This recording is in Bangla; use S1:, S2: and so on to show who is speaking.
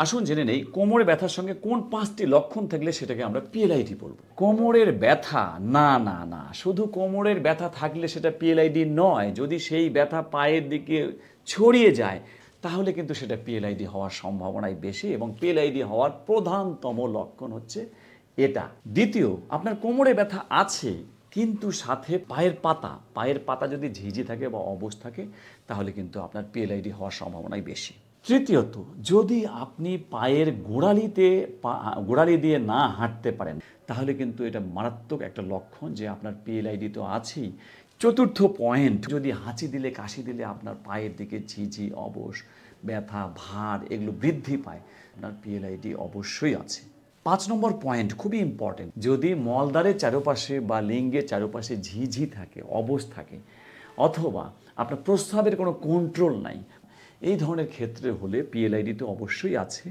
S1: আসুন জেনে নেই কোমরে ব্যথার সঙ্গে কোন 5টি লক্ষণ থাকলে সেটাকে আমরা পিএলআইডি বলবো। কোমরের ব্যথা, না না না, শুধু কোমরের ব্যথা থাকলে সেটা পিএলআইডি নয়। যদি সেই ব্যথা পায়ের দিকে ছড়িয়ে যায় তাহলে কিন্তু সেটা পিএলআইডি হওয়ার সম্ভাবনাই বেশি, এবং পিএলআইডি হওয়ার প্রধানতম লক্ষণ হচ্ছে এটা। দ্বিতীয়, আপনার কোমরে ব্যথা আছে কিন্তু সাথে পায়ের পাতা যদি ঝিঝি থাকে বা অবশ থাকে তাহলে কিন্তু আপনার পিএলআইডি হওয়ার সম্ভাবনাই বেশি। তৃতীয়ত, যদি আপনি পায়ের গোড়ালি দিয়ে না হাঁটতে পারেন তাহলে কিন্তু এটা মারাত্মক একটা লক্ষণ যে আপনার পিএলআইডি তো আছেই। চতুর্থ পয়েন্ট, যদি হাঁচি দিলে কাশি দিলে আপনার পায়ের দিকে ঝিঝি, অবশ, ব্যথা, ভার এগুলো বৃদ্ধি পায়, আপনার পিএলআইডি অবশ্যই আছে। 5 নম্বর পয়েন্ট খুবই ইম্পর্টেন্ট, যদি মলদ্বারের চারপাশে বা লিঙ্গের চারপাশে ঝিঝি থাকে, অবশ থাকে, অথবা আপনার প্রস্রাবের কোনো কন্ট্রোল নাই, এই ধরনের ক্ষেত্রে হলে পিএলআইডি তো অবশ্যই আছে।